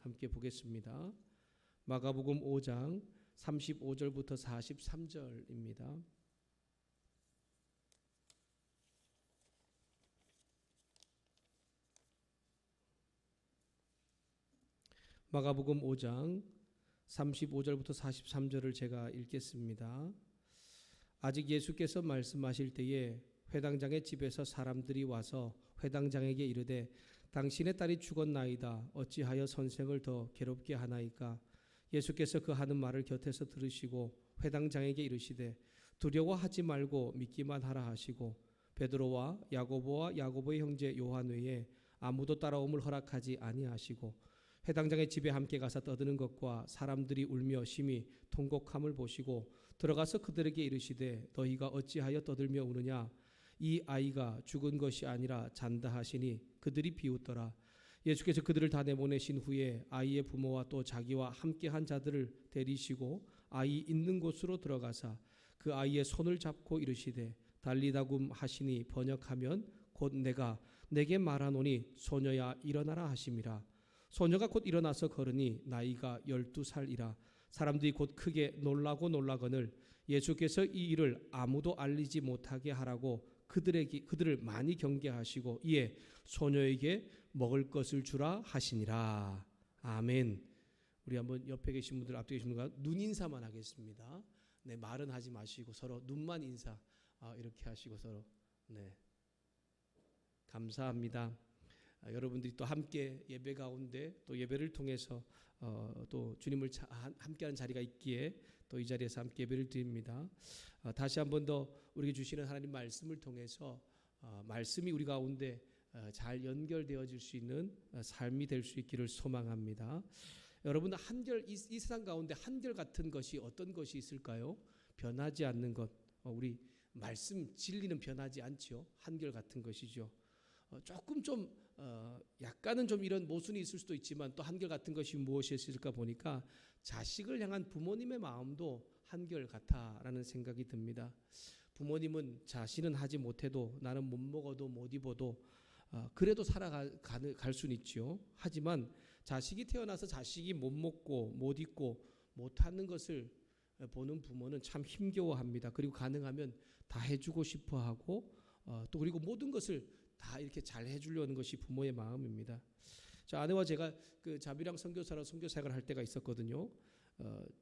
함께 보겠습니다. 마가복음 5장 35절부터 43절입니다. 마가복음 5장 35절부터 43절을 제가 읽겠습니다. 아직 예수께서 말씀하실 때에 회당장의 집에서 사람들이 와서 회당장에게 이르되 당신의 딸이 죽었나이다. 어찌하여 선생을 더 괴롭게 하나이까? 예수께서 그 하는 말을 곁에서 들으시고 회당장에게 이르시되 두려워하지 말고 믿기만 하라 하시고 베드로와 야고보와 야고보의 형제 요한 외에 아무도 따라옴을 허락하지 아니하시고 회당장의 집에 함께 가서 떠드는 것과 사람들이 울며 심히 통곡함을 보시고 들어가서 그들에게 이르시되 너희가 어찌하여 떠들며 우느냐? 이 아이가 죽은 것이 아니라 잔다 하시니 그들이 비웃더라. 예수께서 그들을 다 내보내신 후에 아이의 부모와 또 자기와 함께한 자들을 데리시고 아이 있는 곳으로 들어가사 그 아이의 손을 잡고 이르시되 달리다굼 하시니 번역하면 곧 내가 내게 말하노니 소녀야 일어나라 하심이라. 소녀가 곧 일어나서 걸으니 나이가 12살이라. 사람들이 곧 크게 놀라거늘 예수께서 이 일을 아무도 알리지 못하게 하라고 그들을 많이 경계하시고 이에 소녀에게 먹을 것을 주라 하시니라. 아멘. 우리 한번 옆에 계신 분들, 앞에 계신 분과 눈 인사만 하겠습니다. 네, 말은 하지 마시고 서로 눈만 인사 이렇게 하시고 서로. 네, 감사합니다. 여러분들이 또 함께 예배 가운데 또 예배를 통해서 또 주님을 함께하는 자리가 있기에 또 이 자리에서 함께 예배를 드립니다. 다시 한 번 더 우리에게 주시는 하나님 말씀을 통해서 말씀이 우리 가운데 잘 연결되어질 수 있는 삶이 될 수 있기를 소망합니다. 여러분, 이 세상 가운데 한결 같은 것이 어떤 것이 있을까요? 변하지 않는 것. 우리 말씀 진리는 변하지 않지요. 한결 같은 것이죠. 조금 좀 약간은 좀 이런 모순이 있을 수도 있지만 또 한결 같은 것이 무엇이 있을까 보니까 자식을 향한 부모님의 마음도 한결 같아라는 생각이 듭니다. 부모님은 자신은 하지 못해도 나는 못 먹어도 못 입어도 그래도 살아갈 수는 있지요. 하지만 자식이 태어나서 자식이 못 먹고 못 입고 못하는 것을 보는 부모는 참 힘겨워합니다. 그리고 가능하면 다 해주고 싶어하고 또 그리고 모든 것을 다 이렇게 잘 해주려는 것이 부모의 마음입니다. 저 아내와 제가 그 자비랑 선교사로 선교사역을 할 때가 있었거든요.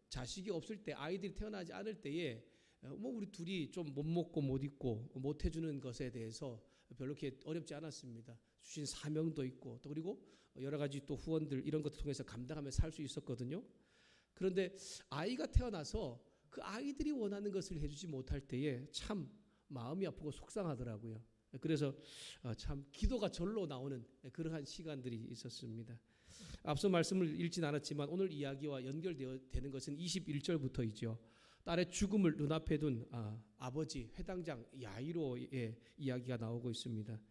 자식이 없을 때, 아이들이 태어나지 않을 때에 우리 둘이 좀 못 먹고 못 입고 못 해주는 것에 대해서 별로 이렇게 어렵지 않았습니다. 주신 사명도 있고 또 그리고 여러 가지 또 후원들 이런 것을 통해서 감당하며 살 수 있었거든요. 그런데 아이가 태어나서 그 아이들이 원하는 것을 해주지 못할 때에 참 마음이 아프고 속상하더라고요. 그래서 참 기도가 절로 나오는 그러한 시간들이 있었습니다. 앞서 말씀을 읽진 않았지만 오늘 이야기와 연결되는 것은 21절부터이죠. 딸의 죽음을 눈앞에 둔 아버지 회당장 야이로의 이야기가 나오고 있습니다.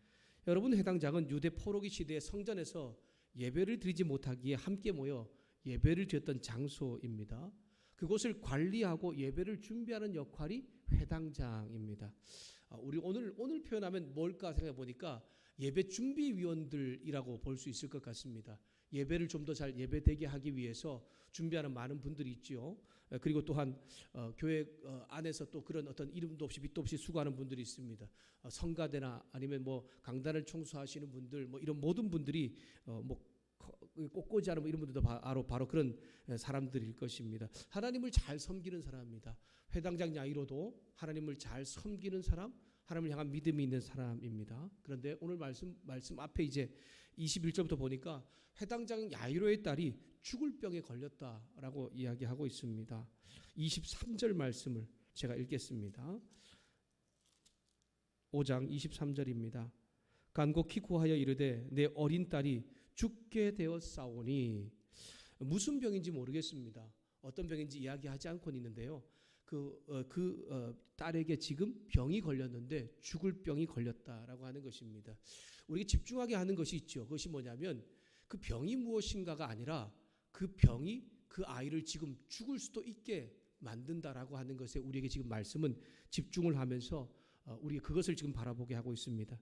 여러분, 회당장은 유대 포로기 시대의 성전에서 예배를 드리지 못하기에 함께 모여 예배를 드렸던 장소입니다. 그곳을 관리하고 예배를 준비하는 역할이 회당장입니다. 우리 오늘 표현하면 뭘까 생각해 보니까 예배 준비위원들이라고 볼 수 있을 것 같습니다. 예배를 좀 더 잘 예배되게 하기 위해서 준비하는 많은 분들이 있지요. 그리고 또한 교회 안에서 또 그런 어떤 이름도 없이 빛도 없이 수고하는 분들이 있습니다. 성가대나 아니면 뭐 강단을 청소하시는 분들, 뭐 이런 모든 분들이 뭐 꽃꽂이 하는 이런 분들도 바로 그런 사람들일 것입니다. 하나님을 잘 섬기는 사람입니다. 회당장 야이로도 하나님을 잘 섬기는 사람, 하나님을 향한 믿음이 있는 사람입니다. 그런데 오늘 말씀 앞에 이제 21절부터 보니까 회당장 야이로의 딸이 죽을 병에 걸렸다라고 이야기하고 있습니다. 23절 말씀을 제가 읽겠습니다. 5장 23절입니다. 간곡히 구하여 이르되 내 어린 딸이 죽게 되었사오니. 무슨 병인지 모르겠습니다. 어떤 병인지 이야기하지 않고는 있는데요. 딸에게 지금 병이 걸렸는데 죽을 병이 걸렸다라고 하는 것입니다. 우리가 집중하게 하는 것이 있죠. 그것이 뭐냐면 그 병이 무엇인가가 아니라 그 병이 그 아이를 지금 죽을 수도 있게 만든다라고 하는 것에 우리에게 지금 말씀은 집중을 하면서 우리 그것을 지금 바라보게 하고 있습니다.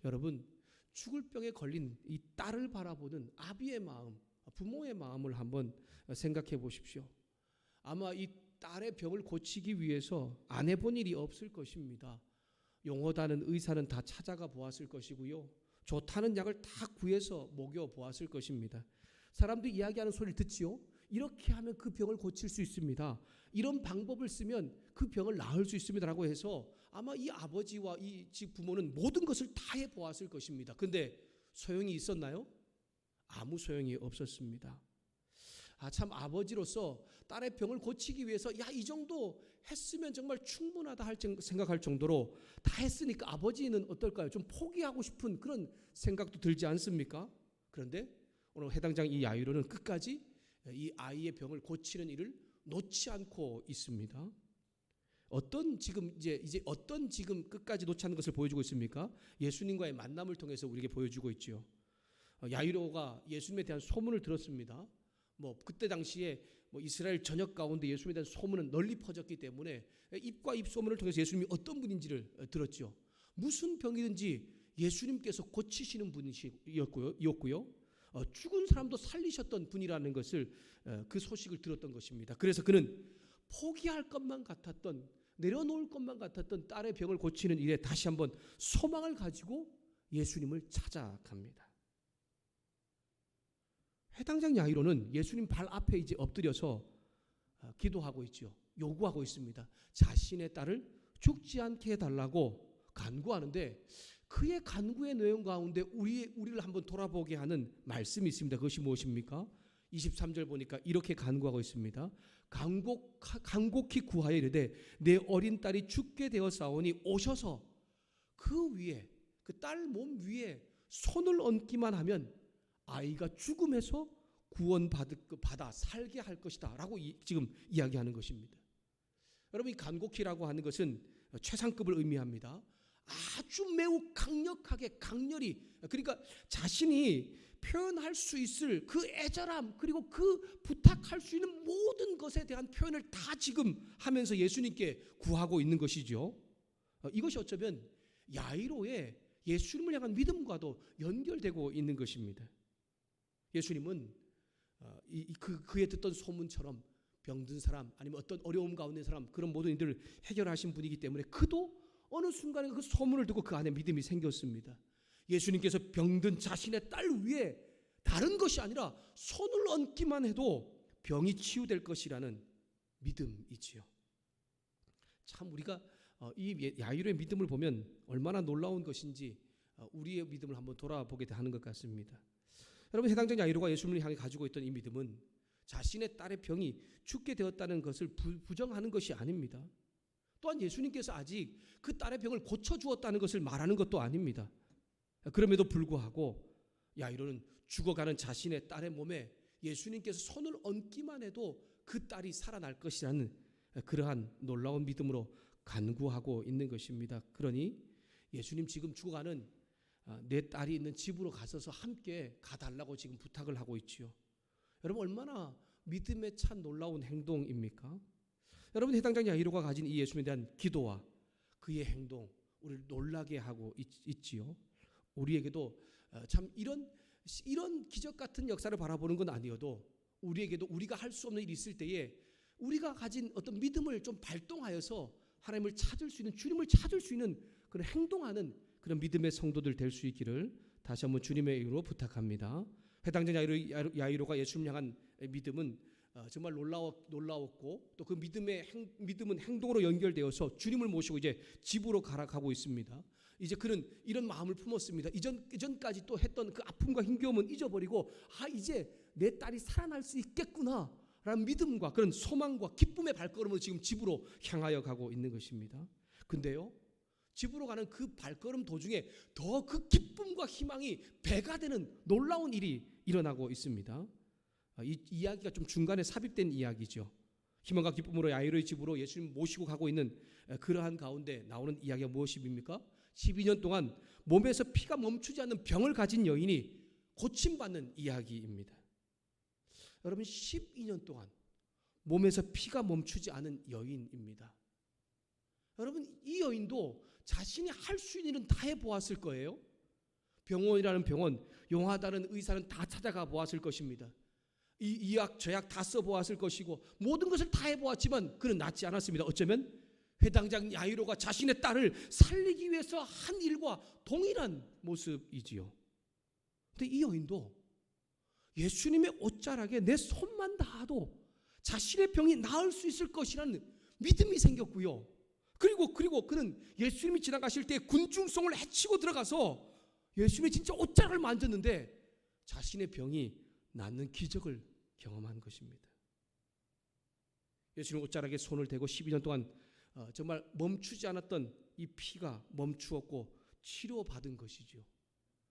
여러분, 죽을 병에 걸린 이 딸을 바라보는 아비의 마음, 부모의 마음을 한번 생각해 보십시오. 아마 이 딸의 병을 고치기 위해서 안 해본 일이 없을 것입니다. 용어다는 의사는 다 찾아가 보았을 것이고요. 좋다는 약을 다 구해서 먹여 보았을 것입니다. 사람들이 이야기하는 소리를 듣지요. 이렇게 하면 그 병을 고칠 수 있습니다. 이런 방법을 쓰면 그 병을 나을 수 있습니다라고 해서 아마 이 아버지와 이 집 부모는 모든 것을 다 해보았을 것입니다. 그런데 소용이 있었나요? 아무 소용이 없었습니다. 참 아버지로서 딸의 병을 고치기 위해서 이 정도 했으면 정말 충분하다 생각할 정도로 다 했으니까 아버지는 어떨까요? 좀 포기하고 싶은 그런 생각도 들지 않습니까? 그런데 오늘 해당장 이 야이로는 끝까지 이 아이의 병을 고치는 일을 놓지 않고 있습니다. 어떤 지금 끝까지 놓지 않는 것을 보여주고 있습니까? 예수님과의 만남을 통해서 우리에게 보여주고 있죠. 야이로가 예수님에 대한 소문을 들었습니다. 그때 당시에 이스라엘 전역 가운데 예수님에 대한 소문은 널리 퍼졌기 때문에 입과 입 소문을 통해서 예수님이 어떤 분인지를 들었죠. 무슨 병이든지 예수님께서 고치시는 분이었고요. 죽은 사람도 살리셨던 분이라는 것을 그 소식을 들었던 것입니다. 그래서 그는 포기할 것만 같았던, 내려놓을 것만 같았던 딸의 병을 고치는 일에 다시 한번 소망을 가지고 예수님을 찾아갑니다. 해당장 야이로는 예수님 발 앞에 이제 엎드려서 기도하고 있죠. 요구하고 있습니다. 자신의 딸을 죽지 않게 해달라고 간구하는데 그의 간구의 내용 가운데 우리를 한번 돌아보게 하는 말씀이 있습니다. 그것이 무엇입니까? 23절 보니까 이렇게 간구하고 있습니다. 간곡히 구하여 이르되 내 어린 딸이 죽게 되었사오니 오셔서 그 위에, 그 딸 몸 위에 손을 얹기만 하면 아이가 죽음에서 구원받아 살게 할 것이다 라고 지금 이야기하는 것입니다. 여러분, 이 간곡히라고 하는 것은 최상급을 의미합니다. 아주 매우 강렬히, 그러니까 자신이 표현할 수 있을 그 애절함, 그리고 그 부탁할 수 있는 모든 것에 대한 표현을 다 지금 하면서 예수님께 구하고 있는 것이죠. 이것이 어쩌면 야이로의 예수님을 향한 믿음과도 연결되고 있는 것입니다. 예수님은 그에 듣던 소문처럼 병든 사람, 아니면 어떤 어려움 가운데 사람, 그런 모든 일들을 해결하신 분이기 때문에 그도 어느 순간에 그 소문을 듣고 그 안에 믿음이 생겼습니다. 예수님께서 병든 자신의 딸 위에 다른 것이 아니라 손을 얹기만 해도 병이 치유될 것이라는 믿음이지요. 참 우리가 이 야이로의 믿음을 보면 얼마나 놀라운 것인지 우리의 믿음을 한번 돌아보게 하는 것 같습니다. 여러분, 해당적 야이로가 예수님을 향해 가지고 있던 이 믿음은 자신의 딸의 병이 죽게 되었다는 것을 부정하는 것이 아닙니다. 또한 예수님께서 아직 그 딸의 병을 고쳐주었다는 것을 말하는 것도 아닙니다. 그럼에도 불구하고 야이로는 죽어가는 자신의 딸의 몸에 예수님께서 손을 얹기만 해도 그 딸이 살아날 것이라는 그러한 놀라운 믿음으로 간구하고 있는 것입니다. 그러니 예수님 지금 죽어가는 내 딸이 있는 집으로 가서서 함께 가달라고 지금 부탁을 하고 있지요. 여러분, 얼마나 믿음에 찬 놀라운 행동입니까? 여러분, 해당장 야이로가 가진 이 예수님에 대한 기도와 그의 행동, 우리를 놀라게 하고 있지요. 우리에게도 참 이런 기적 같은 역사를 바라보는 건 아니어도 우리에게도 우리가 할 수 없는 일이 있을 때에 우리가 가진 어떤 믿음을 좀 발동하여서 하나님을 찾을 수 있는, 주님을 찾을 수 있는 그런 행동하는 그런 믿음의 성도들 될 수 있기를 다시 한번 주님의 이름으로 부탁합니다. 해당장 야이로가 예수님을 향한 믿음은 정말 놀라웠고 또 그 믿음은 행동으로 연결되어서 주님을 모시고 이제 집으로 가고 있습니다. 이제 그는 이런 마음을 품었습니다. 이전까지 또 했던 그 아픔과 힘겨움은 잊어버리고 이제 내 딸이 살아날 수 있겠구나 라는 믿음과 그런 소망과 기쁨의 발걸음으로 지금 집으로 향하여 가고 있는 것입니다. 근데요, 집으로 가는 그 발걸음 도중에 더 그 기쁨과 희망이 배가 되는 놀라운 일이 일어나고 있습니다. 이 이야기가 좀 중간에 삽입된 이야기죠. 희망과 기쁨으로 야이로의 집으로 예수님 모시고 가고 있는 그러한 가운데 나오는 이야기가 무엇입니까? 12년 동안 몸에서 피가 멈추지 않는 병을 가진 여인이 고침받는 이야기입니다. 여러분, 12년 동안 몸에서 피가 멈추지 않은 여인입니다. 여러분, 이 여인도 자신이 할 수 있는 일은 다 해보았을 거예요. 병원이라는 병원, 용하다는 의사는 다 찾아가 보았을 것입니다. 이 약 저약 다 써보았을 것이고 모든 것을 다 해보았지만 그는 낫지 않았습니다. 어쩌면 회당장 야이로가 자신의 딸을 살리기 위해서 한 일과 동일한 모습이지요. 근데 이 여인도 예수님의 옷자락에 내 손만 닿아도 자신의 병이 나을 수 있을 것이라는 믿음이 생겼고요. 그리고 그는 예수님이 지나가실 때 군중성을 헤치고 들어가서 예수님이 진짜 옷자락을 만졌는데 자신의 병이 낫는 기적을 경험한 것입니다. 예수님 옷자락에 손을 대고 12년 동안 정말 멈추지 않았던 이 피가 멈추었고 치료받은 것이죠.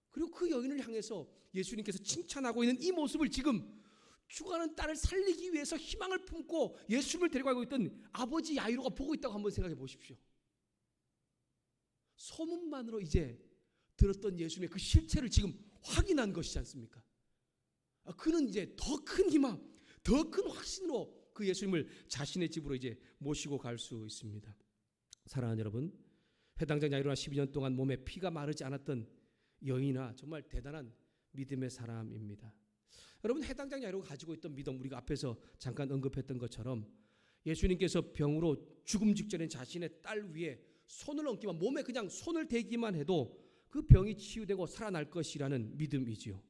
그리고 그 여인을 향해서 예수님께서 칭찬하고 있는 이 모습을 지금 죽어가는 딸을 살리기 위해서 희망을 품고 예수님을 데려가고 있던 아버지 야이로가 보고 있다고 한번 생각해 보십시오. 소문만으로 이제 들었던 예수님의 그 실체를 지금 확인한 것이지 않습니까? 그는 이제 더 큰 희망, 더 큰 확신으로 그 예수님을 자신의 집으로 이제 모시고 갈 수 있습니다. 사랑하는 여러분, 회당장 야이로가 12년 동안 몸에 피가 마르지 않았던 여인아 정말 대단한 믿음의 사람입니다. 여러분, 회당장 야이로가 가지고 있던 믿음, 우리가 앞에서 잠깐 언급했던 것처럼 예수님께서 병으로 죽음 직전에 자신의 딸 위에 손을 얹기만, 몸에 그냥 손을 대기만 해도 그 병이 치유되고 살아날 것이라는 믿음이지요.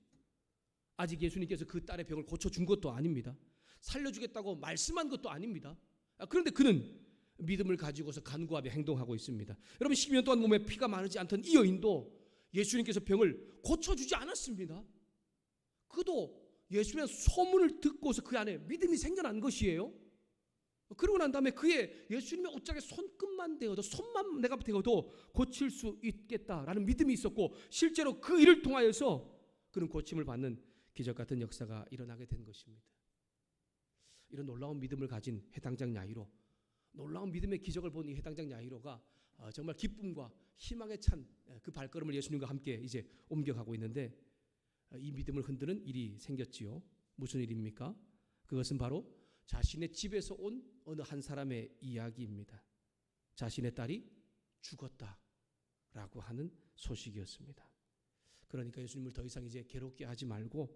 아직 예수님께서 그 딸의 병을 고쳐준 것도 아닙니다. 살려주겠다고 말씀한 것도 아닙니다. 그런데 그는 믿음을 가지고서 간구하며 행동하고 있습니다. 여러분, 12년 동안 몸에 피가 마르지 않던 이 여인도 예수님께서 병을 고쳐주지 않았습니다. 그도 예수님의 소문을 듣고서 그 안에 믿음이 생겨난 것이에요. 그러고 난 다음에 그의 예수님의 옷장에 손끝만 대어도, 손만 내가 대어도 고칠 수 있겠다라는 믿음이 있었고, 실제로 그 일을 통하여서 그는 고침을 받는 기적 같은 역사가 일어나게 된 것입니다. 이런 놀라운 믿음을 가진 회당장 야이로, 놀라운 믿음의 기적을 본 이 회당장 야이로가 정말 기쁨과 희망에 찬 그 발걸음을 예수님과 함께 이제 옮겨가고 있는데, 이 믿음을 흔드는 일이 생겼지요. 무슨 일입니까? 그것은 바로 자신의 집에서 온 어느 한 사람의 이야기입니다. 자신의 딸이 죽었다라고 하는 소식이었습니다. 그러니까 예수님을 더 이상 이제 괴롭게 하지 말고,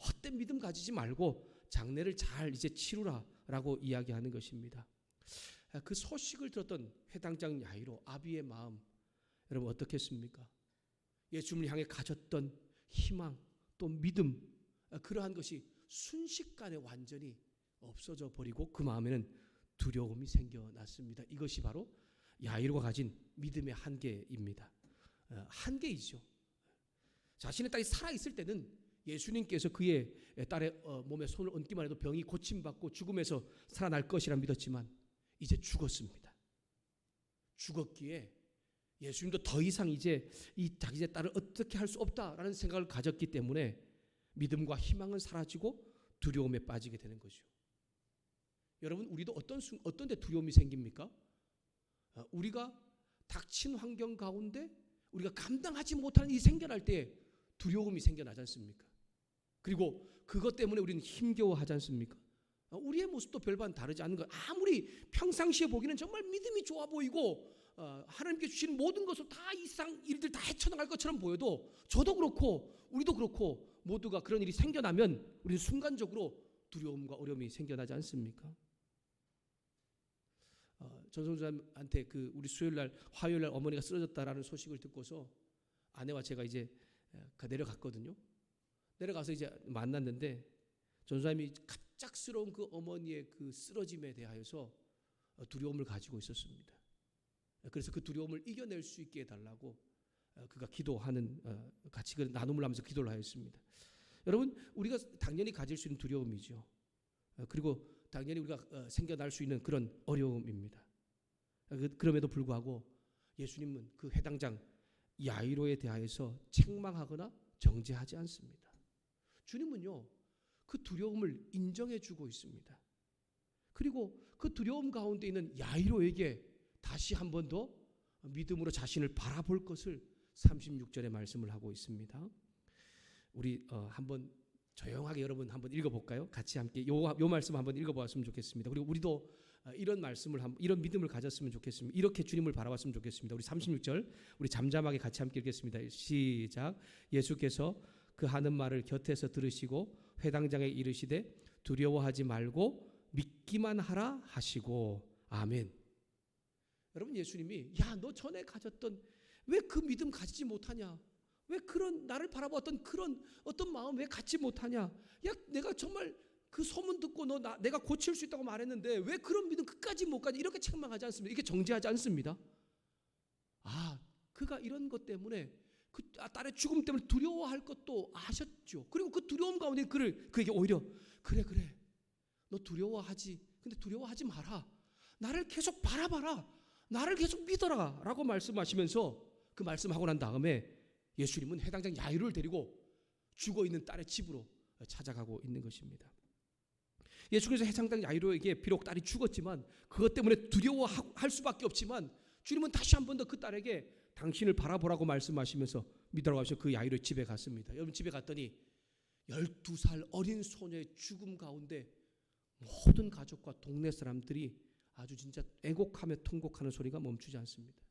헛된 믿음 가지지 말고 장례를 잘 이제 치루라라고 이야기하는 것입니다. 그 소식을 들었던 회당장 야이로 아비의 마음, 여러분 어떻겠습니까? 예수님을 향해 가졌던 희망 또 믿음, 그러한 것이 순식간에 완전히 없어져 버리고 그 마음에는 두려움이 생겨났습니다. 이것이 바로 야이로가 가진 믿음의 한계입니다. 한계이죠. 자신의 딸이 살아있을 때는 예수님께서 그의 딸의 몸에 손을 얹기만 해도 병이 고침받고 죽음에서 살아날 것이라 믿었지만 이제 죽었습니다. 죽었기에 예수님도 더 이상 이제 이 자기의 딸을 어떻게 할 수 없다라는 생각을 가졌기 때문에 믿음과 희망은 사라지고 두려움에 빠지게 되는 거죠. 여러분, 우리도 어떤 데 두려움이 생깁니까? 우리가 닥친 환경 가운데 우리가 감당하지 못하는 일이 생겨날 때 두려움이 생겨나지 않습니까? 그리고 그것 때문에 우리는 힘겨워하지 않습니까? 우리의 모습도 별반 다르지 않은 것. 아무리 평상시에 보기는 정말 믿음이 좋아 보이고 하나님께 주신 모든 것을 다 이상 일들 다 헤쳐나갈 것처럼 보여도, 저도 그렇고 우리도 그렇고 모두가 그런 일이 생겨나면 우리는 순간적으로 두려움과 어려움이 생겨나지 않습니까? 전성주한테 그 우리 수요일날 화요일날 어머니가 쓰러졌다라는 소식을 듣고서 아내와 제가 이제 내려갔거든요. 내려가서 이제 만났는데 전사님이 갑작스러운 그 어머니의 그 쓰러짐에 대하여서 두려움을 가지고 있었습니다. 그래서 그 두려움을 이겨낼 수 있게 해달라고 그가 기도하는, 같이 그 나눔을 하면서 기도를 하였습니다. 여러분, 우리가 당연히 가질 수 있는 두려움이죠. 그리고 당연히 우리가 생겨날 수 있는 그런 어려움입니다. 그럼에도 불구하고 예수님은 그 회당장 야이로에 대하여서 책망하거나 정죄하지 않습니다. 주님은요, 그 두려움을 인정해주고 있습니다. 그리고 그 두려움 가운데 있는 야이로에게 다시 한 번 더 믿음으로 자신을 바라볼 것을 36절에 말씀을 하고 있습니다. 우리 한번 조용하게 여러분 한번 읽어볼까요? 같이 함께 요 말씀 한번 읽어보았으면 좋겠습니다. 그리고 우리도 이런 말씀을 이런 믿음을 가졌으면 좋겠습니다. 이렇게 주님을 바라봤으면 좋겠습니다. 우리 36절 우리 잠잠하게 같이 함께 읽겠습니다. 시작. 예수께서 그 하는 말을 곁에서 들으시고 회당장에 이르시되 두려워하지 말고 믿기만 하라 하시고. 아멘. 여러분, 예수님이 야, 너 전에 가졌던 왜 그 믿음 가지지 못하냐? 왜 그런 나를 바라보았던 그런 어떤 마음 왜 갖지 못하냐? 야, 내가 정말 그 소문 듣고 내가 고칠 수 있다고 말했는데 왜 그런 믿음 끝까지 못 가지? 이렇게 책망하지 않습니다. 이게 정죄하지 않습니다. 그가 이런 것 때문에 그 딸의 죽음 때문에 두려워할 것도 아셨죠. 그리고 그 두려움 가운데 그에게 오히려 그래 너 두려워하지. 근데 두려워하지 마라. 나를 계속 바라봐라. 나를 계속 믿어라 라고 말씀하시면서 그 말씀하고 난 다음에 예수님은 회당장 야이로를 데리고 죽어있는 딸의 집으로 찾아가고 있는 것입니다. 예수께서 회당장 야이로에게 비록 딸이 죽었지만 그것 때문에 두려워할 수밖에 없지만 주님은 다시 한 번 더 그 딸에게 당신을 바라보라고 말씀하시면서 믿으라고 하셔서 그 야이로의 집에 갔습니다. 여러분, 집에 갔더니 12살 어린 소녀의 죽음 가운데 모든 가족과 동네 사람들이 아주 진짜 애곡하며 통곡하는 소리가 멈추지 않습니다.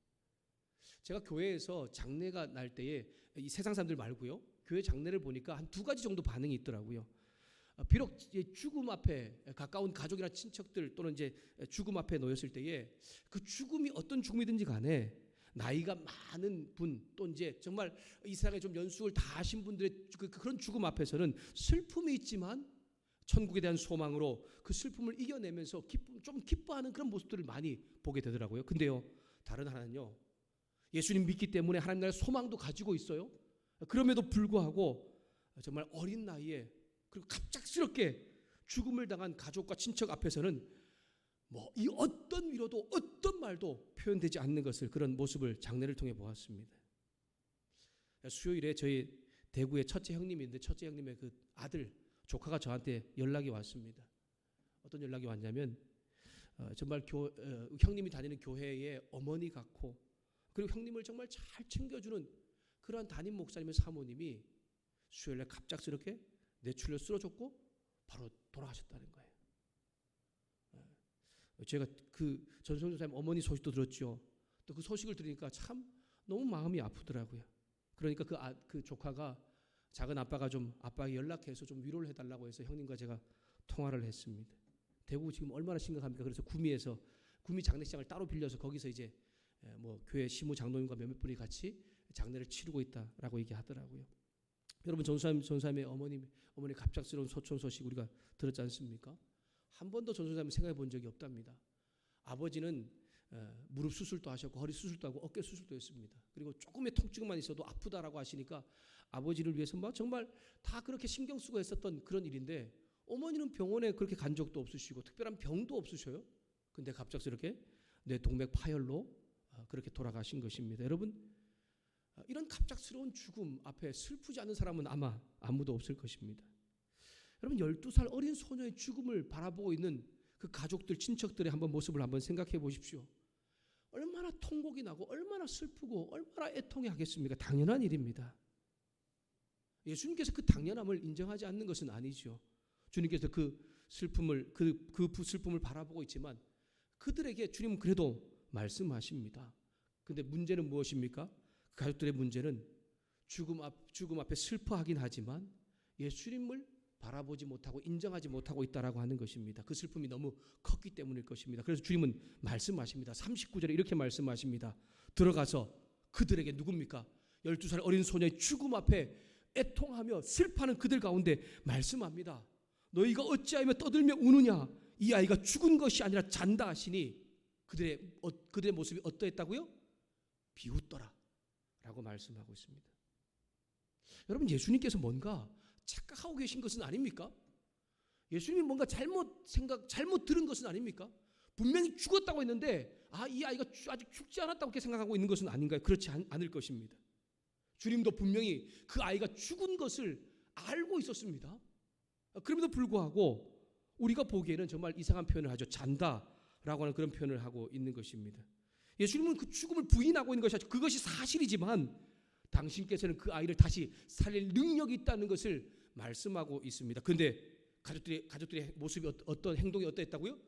제가 교회에서 장례가 날 때에 이 세상 사람들 말고요, 교회 장례를 보니까 한 2가지 정도 반응이 있더라고요. 비록 죽음 앞에 가까운 가족이나 친척들 또는 이제 죽음 앞에 놓였을 때에 그 죽음이 어떤 죽음이든지 간에 나이가 많은 분 또 이제 정말 이 세상에 좀 연수를 다 하신 분들의 그런 죽음 앞에서는 슬픔이 있지만 천국에 대한 소망으로 그 슬픔을 이겨내면서 좀 기뻐하는 그런 모습들을 많이 보게 되더라고요. 근데요, 다른 하나는요, 예수님 믿기 때문에 하나님 나라의 소망도 가지고 있어요. 그럼에도 불구하고 정말 어린 나이에 그리고 갑작스럽게 죽음을 당한 가족과 친척 앞에서는 이 어떤 위로도 어떤 말도 표현되지 않는 것을, 그런 모습을 장례를 통해 보았습니다. 수요일에 저희 대구의 첫째 형님인데 첫째 형님의 그 아들 조카가 저한테 연락이 왔습니다. 어떤 연락이 왔냐면 정말 형님이 다니는 교회의 어머니 같고 그리고 형님을 정말 잘 챙겨주는 그러한 담임 목사님의 사모님이 수요일에 갑작스럽게 뇌출혈 쓰러졌고 바로 돌아가셨다는 거예요. 제가 그 전성준 사님 어머니 소식도 들었죠. 또 그 소식을 들으니까 참 너무 마음이 아프더라고요. 그러니까 그 조카가 작은 아빠가 좀 아빠에게 연락해서 좀 위로를 해달라고 해서 형님과 제가 통화를 했습니다. 대구 지금 얼마나 심각합니까? 그래서 구미 장례식장을 따로 빌려서 거기서 이제 교회 시무 장로님과 몇몇 분이 같이 장례를 치르고 있다라고 얘기하더라고요. 여러분, 전사님의 어머니 갑작스러운 소천 소식 우리가 들었지 않습니까? 한 번도 전사님은 생각해 본 적이 없답니다. 아버지는 무릎 수술도 하셨고 허리 수술도 하고 어깨 수술도 했습니다. 그리고 조금의 통증만 있어도 아프다라고 하시니까 아버지를 위해서 정말 다 그렇게 신경 쓰고 했었던 그런 일인데 어머니는 병원에 그렇게 간 적도 없으시고 특별한 병도 없으셔요. 근데 갑작스럽게 뇌동맥 파열로 그렇게 돌아가신 것입니다. 여러분, 이런 갑작스러운 죽음 앞에 슬프지 않은 사람은 아마 아무도 없을 것입니다. 여러분, 12살 어린 소녀의 죽음을 바라보고 있는 그 가족들, 친척들의 모습을 한번 생각해 보십시오. 얼마나 통곡이 나고 얼마나 슬프고 얼마나 애통해 하겠습니까? 당연한 일입니다. 예수님께서 그 당연함을 인정하지 않는 것은 아니죠. 주님께서 그 슬픔을 바라보고 있지만 그들에게 주님은 그래도 말씀하십니다. 근데 문제는 무엇입니까? 그 가족들의 문제는 죽음 앞에 슬퍼하긴 하지만 예수님을 바라보지 못하고 인정하지 못하고 있다라고 하는 것입니다. 그 슬픔이 너무 컸기 때문일 것입니다. 그래서 주님은 말씀하십니다. 39절에 이렇게 말씀하십니다. 들어가서 그들에게, 누굽니까? 12살 어린 소녀의 죽음 앞에 애통하며 슬퍼하는 그들 가운데 말씀합니다. 너희가 어찌하여 떠들며 우느냐? 이 아이가 죽은 것이 아니라 잔다 하시니 그들의 모습이 어떠했다고요? 비웃더라 라고 말씀하고 있습니다. 여러분, 예수님께서 뭔가 착각하고 계신 것은 아닙니까? 예수님이 뭔가 잘못 들은 것은 아닙니까? 분명히 죽었다고 했는데 이 아이가 아직 죽지 않았다고 이렇게 생각하고 있는 것은 아닌가요? 그렇지 않을 것입니다. 주님도 분명히 그 아이가 죽은 것을 알고 있었습니다. 그럼에도 불구하고 우리가 보기에는 정말 이상한 표현을 하죠. 잔다라고 하는 그런 표현을 하고 있는 것입니다. 예수님은 그 죽음을 부인하고 있는 것이 아니죠. 그것이 사실이지만 당신께서는 그 아이를 다시 살릴 능력이 있다는 것을 말씀하고 있습니다. 그런데 가족들의 모습이 어떤 행동이 어떠했다고요?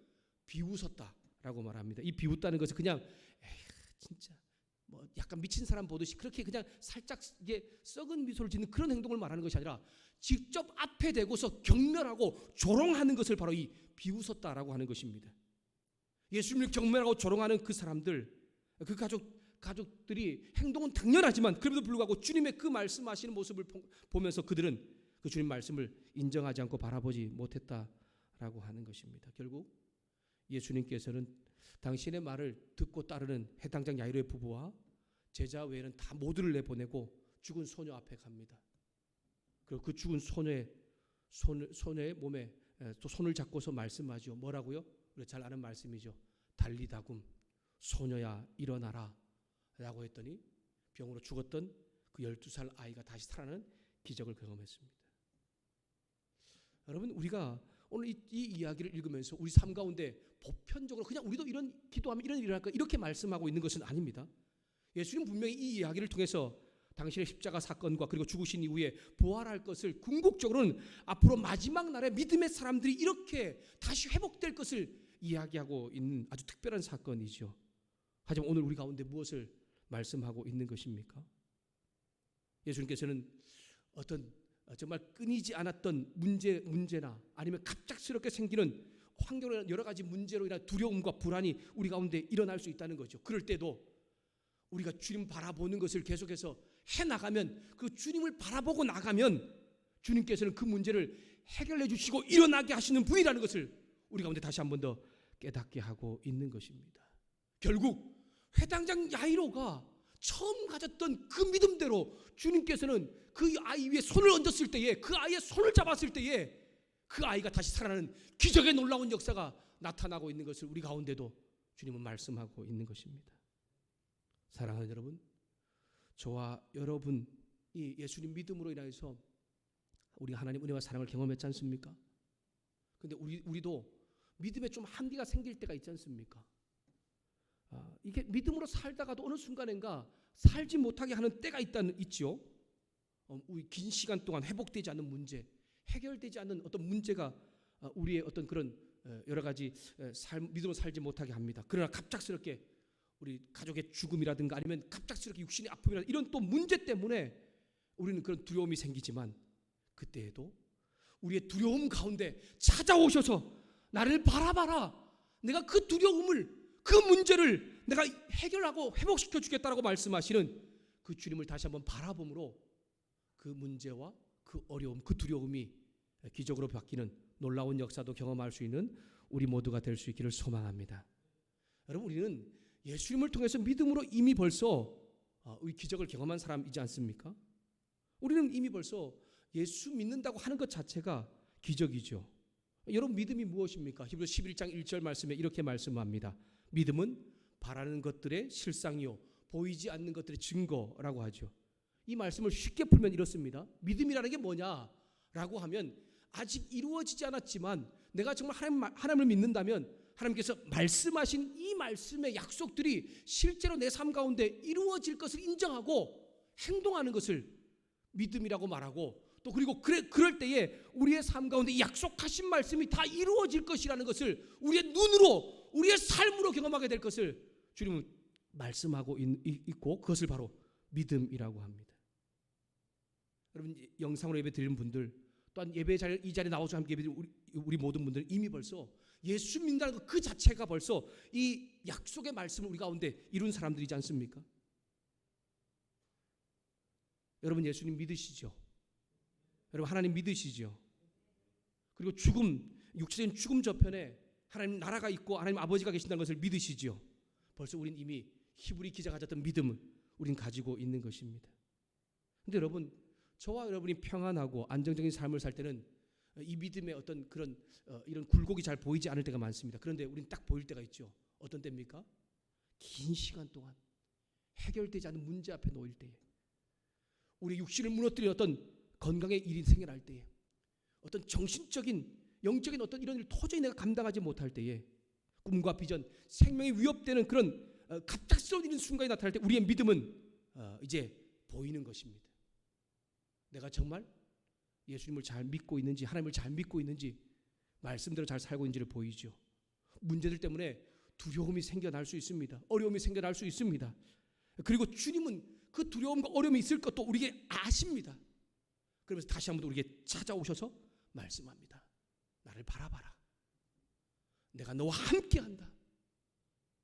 비웃었다라고 말합니다. 이 비웃다는 것은 그냥 진짜 뭐 약간 미친 사람 보듯이 그렇게 그냥 살짝 이게 썩은 미소를 짓는 그런 행동을 말하는 것이 아니라 직접 앞에 대고서 경멸하고 조롱하는 것을 바로 이 비웃었다라고 하는 것입니다. 예수님을 경멸하고 조롱하는 그 사람들, 그 가족들이 행동은 당연하지만 그럼에도 불구하고 주님의 그 말씀하시는 모습을 보면서 그들은 그 주님 말씀을 인정하지 않고 바라보지 못했다라고 하는 것입니다. 결국 예수님께서는 당신의 말을 듣고 따르는 해당장 야이로의 부부와 제자 외에는 다 모두를 내보내고 죽은 소녀 앞에 갑니다. 그리고 그 죽은 소녀의 몸에 또 손을 잡고서 말씀하죠. 뭐라고요? 우리가 잘 아는 말씀이죠. 달리다굼, 소녀야 일어나라 라고 했더니 병으로 죽었던 그 12살 아이가 다시 살아나는 기적을 경험했습니다. 여러분, 우리가 오늘 이 이야기를 읽으면서 우리 삶 가운데 보편적으로 그냥 우리도 이런 기도하면 이런 일을 할까 이렇게 말씀하고 있는 것은 아닙니다. 예수님 분명히 이 이야기를 통해서 당신의 십자가 사건과 그리고 죽으신 이후에 부활할 것을 궁극적으로는 앞으로 마지막 날에 믿음의 사람들이 이렇게 다시 회복될 것을 이야기하고 있는 아주 특별한 사건이죠. 하지만 오늘 우리 가운데 무엇을 말씀하고 있는 것입니까? 예수님께서는 어떤 정말 끊이지 않았던 문제나 아니면 갑작스럽게 생기는 환경의 여러 가지 문제로 인한 두려움과 불안이 우리 가운데 일어날 수 있다는 거죠. 그럴 때도 우리가 주님 바라보는 것을 계속해서 해나가면, 그 주님을 바라보고 나가면 주님께서는 그 문제를 해결해 주시고 일어나게 하시는 분이라는 것을 우리 가운데 다시 한 번 더 깨닫게 하고 있는 것입니다. 결국 회당장 야이로가 처음 가졌던 그 믿음대로 주님께서는 그 아이 위에 손을 얹었을 때에, 그 아이의 손을 잡았을 때에 그 아이가 다시 살아나는 기적의 놀라운 역사가 나타나고 있는 것을 우리 가운데도 주님은 말씀하고 있는 것입니다. 사랑하는 여러분, 저와 여러분이 예수님 믿음으로 인해서 우리 하나님 은혜와 사랑을 경험했지 않습니까? 그런데 우리도 믿음에 좀 한계가 생길 때가 있지 않습니까? 이게 믿음으로 살다가도 어느 순간인가 살지 못하게 하는 때가 있죠. 우리 긴 시간 동안 회복되지 않는 문제, 해결되지 않는 어떤 문제가 우리의 어떤 그런 여러 가지 믿음으로 살지 못하게 합니다. 그러나 갑작스럽게 우리 가족의 죽음이라든가 아니면 갑작스럽게 육신의 아픔이라든가 이런 또 문제 때문에 우리는 그런 두려움이 생기지만, 그때에도 우리의 두려움 가운데 찾아오셔서 나를 바라봐라, 내가 그 두려움을, 그 문제를 내가 해결하고 회복시켜 주겠다라고 말씀하시는 그 주님을 다시 한번 바라봄으로 그 문제와 그 어려움, 그 두려움이 기적으로 바뀌는 놀라운 역사도 경험할 수 있는 우리 모두가 될 수 있기를 소망합니다. 여러분, 우리는 예수님을 통해서 믿음으로 이미 벌써 이 기적을 경험한 사람이지 않습니까? 우리는 이미 벌써 예수 믿는다고 하는 것 자체가 기적이죠. 여러분, 믿음이 무엇입니까? 히브리서 11장 1절 말씀에 이렇게 말씀합니다. 믿음은 바라는 것들의 실상이요 보이지 않는 것들의 증거라고 하죠. 이 말씀을 쉽게 풀면 이렇습니다. 믿음이라는 게 뭐냐라고 하면, 아직 이루어지지 않았지만 내가 정말 하나님을 믿는다면 하나님께서 말씀하신 이 말씀의 약속들이 실제로 내 삶 가운데 이루어질 것을 인정하고 행동하는 것을 믿음이라고 말하고, 또 그리고 그럴 때에 우리의 삶 가운데 이 약속하신 말씀이 다 이루어질 것이라는 것을 우리의 눈으로, 우리의 삶으로 경험하게 될 것을 주님은 말씀하고 있고, 그것을 바로 믿음이라고 합니다. 여러분, 영상으로 예배 드리는 분들, 또한 예배 이 자리에 나와서 함께 예배 드리는 우리 모든 분들은 이미 벌써 예수 믿는다는 것 그 자체가 벌써 이 약속의 말씀을 우리 가운데 이룬 사람들이지 않습니까? 여러분, 예수님 믿으시죠? 여러분, 하나님 믿으시죠? 그리고 육체적인 죽음 저편에 하나님 나라가 있고 하나님 아버지가 계신다는 것을 믿으시죠? 벌써 우린 이미 히브리 기자가 가졌던 믿음을 우린 가지고 있는 것입니다. 그런데 여러분, 저와 여러분이 평안하고 안정적인 삶을 살 때는 이 믿음의 어떤 그런 이런 굴곡이 잘 보이지 않을 때가 많습니다. 그런데 우린 딱 보일 때가 있죠. 어떤 때입니까? 긴 시간 동안 해결되지 않은 문제 앞에 놓일 때에, 우리 육신을 무너뜨리는 어떤 건강의 일이 생겨날 때에, 어떤 정신적인 영적인 어떤 이런 일을 도저히 내가 감당하지 못할 때에, 꿈과 비전, 생명이 위협되는 그런 갑작스러운 이런 순간이 나타날 때 우리의 믿음은 이제 보이는 것입니다. 내가 정말 예수님을 잘 믿고 있는지, 하나님을 잘 믿고 있는지, 말씀대로 잘 살고 있는지를 보이죠. 문제들 때문에 두려움이 생겨날 수 있습니다. 어려움이 생겨날 수 있습니다. 그리고 주님은 그 두려움과 어려움이 있을 것도 우리에게 아십니다. 그러면서 다시 한번 우리에게 찾아오셔서 말씀합니다. 나를 바라봐라. 내가 너와 함께한다.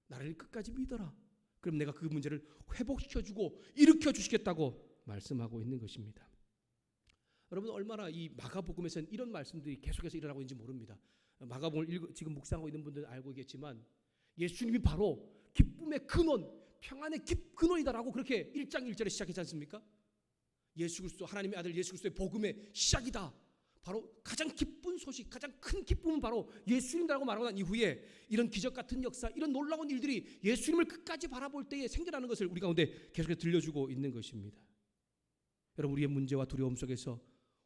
나를 끝까지 믿어라. 그럼 내가 그 문제를 회복시켜주고 일으켜주시겠다고 말씀하고 있는 것입니다. 여러분, 얼마나 이 마가복음에서는 이런 말씀들이 계속해서 일어나고 있는지 모릅니다. 마가복음을 지금 묵상하고 있는 분들은 알고 있겠지만 예수님이 바로 기쁨의 근원, 평안의 근원이다라고 그렇게 1장 1절에 시작했지 않습니까? 예수 그리스도, 하나님의 아들 예수 그리스도의 복음의 시작이다. 바로 가장 기쁜 소식, 가장 큰 기쁨은 바로 예수님이라고 말하고 난 이후에 이런 기적 같은 역사, 이런 놀라운 일들이 예수님을 끝까지 바라볼 때에 생겨나는 것을 우리 가운데 계속해서 들려주고 있는 것입니다. 여러분, 우리의 문제와 두려움 속에서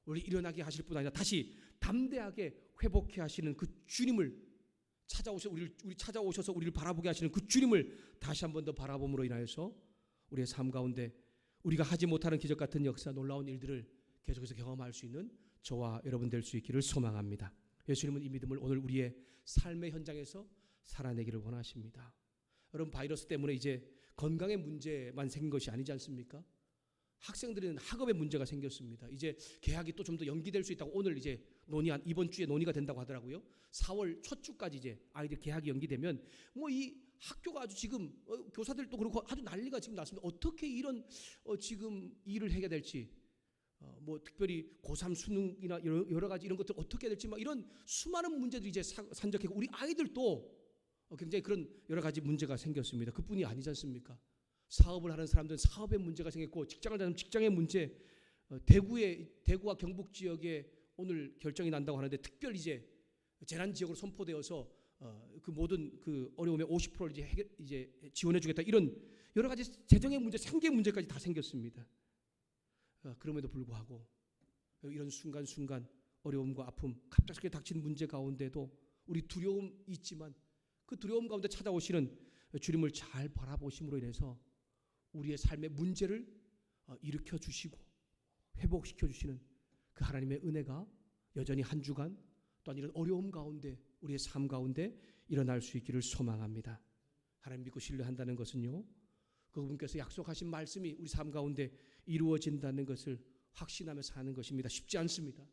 우리 일어나게 하실 뿐 아니라 다시 담대하게 회복해 하시는 그 주님을 찾아오셔서 우리를 바라보게 하시는 그 주님을 다시 한 번 더 바라봄으로 인하여서 우리의 삶 가운데 우리가 하지 못하는 기적 같은 역사, 놀라운 일들을 계속해서 경험할 수 있는 저와 여러분 될 수 있기를 소망합니다. 예수님은 이 믿음을 오늘 우리의 삶의 현장에서 살아내기를 원하십니다. 여러분, 바이러스 때문에 이제 건강의 문제만 생긴 것이 아니지 않습니까? 학생들은 학업에 문제가 생겼습니다. 이제 개학이 또 좀 더 연기될 수 있다고 오늘 이제 이번 주에 논의가 된다고 하더라고요. 4월 첫 주까지 이제 아이들 개학이 연기되면 뭐 이 학교가 아주 지금 교사들도 그렇고 아주 난리가 지금 났습니다. 어떻게 이런 지금 일을 해야 될지, 뭐 특별히 고3 수능이나 여러 가지 이런 것들 어떻게 해야 될지 막 이런 수많은 문제들이 이제 산적해고 우리 아이들도 굉장히 그런 여러 가지 문제가 생겼습니다. 그뿐이 아니지 않습니까? 사업을 하는 사람들은 사업의 문제가 생겼고, 직장을 다니는 직장의 문제, 대구와 경북 지역에 오늘 결정이 난다고 하는데 특별 이제 재난 지역으로 선포되어서 그 모든 그 어려움의 50%를 이제 지원해주겠다, 이런 여러 가지 재정의 문제, 생계 문제까지 다 생겼습니다. 그럼에도 불구하고 이런 순간순간 어려움과 아픔, 갑작스럽게 닥친 문제 가운데도 우리 두려움이 있지만 그 두려움 가운데 찾아오시는 주님을 잘 바라보심으로 인해서 우리의 삶의 문제를 일으켜 주시고 회복시켜 주시는 그 하나님의 은혜가 여전히 한 주간 또한 이런 어려움 가운데 우리의 삶 가운데 일어날 수 있기를 소망합니다. 하나님 믿고 신뢰한다는 것은요, 그분께서 약속하신 말씀이 우리 삶 가운데 이루어진다는 것을 확신하며 사는 것입니다. 쉽지 않습니다.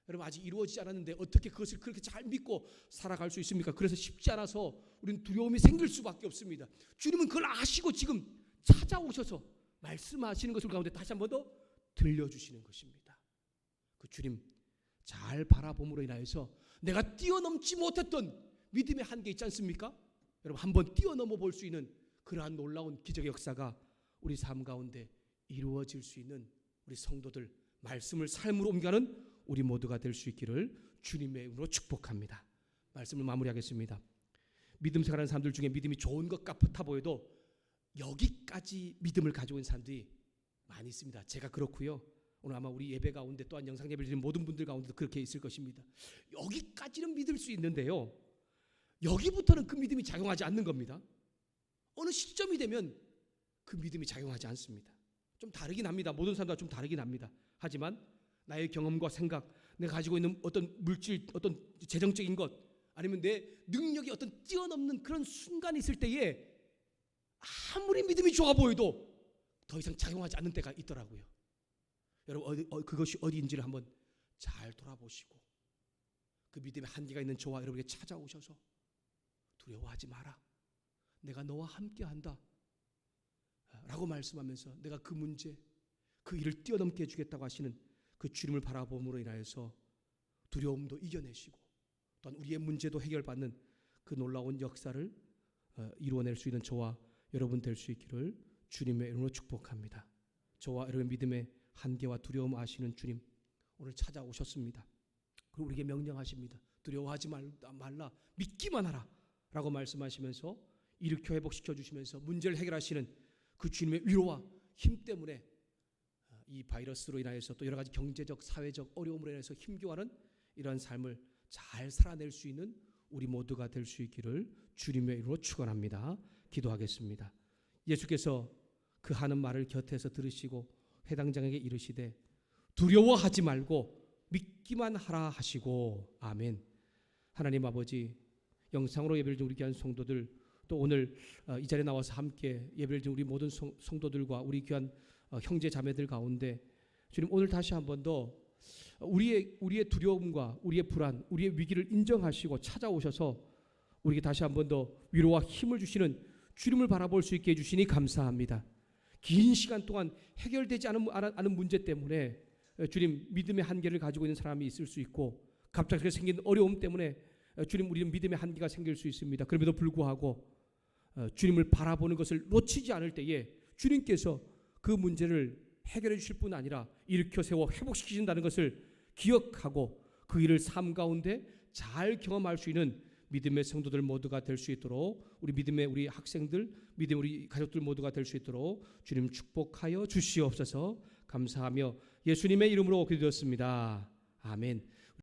여러분, 아직 이루어지지 않았는데 어떻게 그것을 그렇게 잘 믿고 살아갈 수 있습니까? 그래서 쉽지 않아서 우리는 두려움이 생길 수밖에 없습니다. 주님은 그걸 아시고 지금 찾아오셔서 말씀하시는 것을 가운데 다시 한 번 더 들려주시는 것입니다. 그 주님 잘 바라봄으로 인하여서 내가 뛰어넘지 못했던 믿음의 한계 있지 않습니까? 여러분, 한번 뛰어넘어 볼 수 있는 그러한 놀라운 기적의 역사가 우리 삶 가운데 이루어질 수 있는 우리 성도들, 말씀을 삶으로 옮겨가는 우리 모두가 될 수 있기를 주님의 이름으로 축복합니다. 말씀을 마무리하겠습니다. 믿음 생활하는 사람들 중에 믿음이 좋은 것 같아 보여도 여기까지 믿음을 가지고 있는 사람들이 많이 있습니다. 제가 그렇고요. 오늘 아마 우리 예배 가운데 또한 영상 예배를 드리는 모든 분들 가운데도 그렇게 있을 것입니다. 여기까지는 믿을 수 있는데요, 여기부터는 그 믿음이 작용하지 않는 겁니다. 어느 시점이 되면 그 믿음이 작용하지 않습니다. 좀 다르긴 합니다. 모든 사람들과 좀 다르긴 합니다. 하지만 나의 경험과 생각, 내가 가지고 있는 어떤 물질, 어떤 재정적인 것, 아니면 내 능력이 어떤 뛰어넘는 그런 순간이 있을 때에 아무리 믿음이 좋아 보여도 더 이상 작용하지 않는 때가 있더라고요. 여러분, 그것이 어디인지를 한번 잘 돌아보시고 그 믿음의 한계가 있는 저와 여러분에게 찾아오셔서 두려워하지 마라, 내가 너와 함께한다 라고 말씀하면서 내가 그 문제, 그 일을 뛰어넘게 해주겠다고 하시는 그 주님을 바라봄으로 인하여서 두려움도 이겨내시고 또한 우리의 문제도 해결받는 그 놀라운 역사를 이루어낼 수 있는 저와 여러분 될 수 있기를 주님의 이름으로 축복합니다. 저와 여러분의 믿음의 한계와 두려움 아시는 주님, 오늘 찾아오셨습니다. 그리고 우리에게 명령하십니다. 두려워하지 말라, 믿기만 하라 라고 말씀하시면서 일으켜 회복시켜 주시면서 문제를 해결하시는 그 주님의 위로와 힘 때문에 이 바이러스로 인하여서 또 여러 가지 경제적, 사회적 어려움으로 인해서 힘겨워하는 이러한 삶을 잘 살아낼 수 있는 우리 모두가 될 수 있기를 주님의 이름으로 축원합니다. 기도하겠습니다. 예수께서 그 하는 말을 곁에서 들으시고 회당장에게 이르시되 두려워하지 말고 믿기만 하라 하시고, 아멘. 하나님 아버지, 영상으로 예배를 드리게 한 성도들 또 오늘 이 자리에 나와서 함께 예배를 드린 우리 모든 성도들과 우리 귀한 형제 자매들 가운데 주님 오늘 다시 한 번 더 우리의 두려움과 우리의 불안, 우리의 위기를 인정하시고 찾아오셔서 우리에게 다시 한 번 더 위로와 힘을 주시는 주님을 바라볼 수 있게 해주시니 감사합니다. 긴 시간 동안 해결되지 않은 문제 때문에 주님 믿음의 한계를 가지고 있는 사람이 있을 수 있고 갑자기 생긴 어려움 때문에 주님 우리는 믿음의 한계가 생길 수 있습니다. 그럼에도 불구하고 주님을 바라보는 것을 놓치지 않을 때에 주님께서 그 문제를 해결해 주실 뿐 아니라 일으켜 세워 회복시키신다는 것을 기억하고 그 일을 삶 가운데 잘 경험할 수 있는 믿음의 성도들 모두가 될 수 있도록 우리 믿음의 우리 학생들, 믿음의 우리 가족들 모두가 될 수 있도록 주님 축복하여 주시옵소서. 감사하며 예수님의 이름으로 기도드렸습니다. 아멘.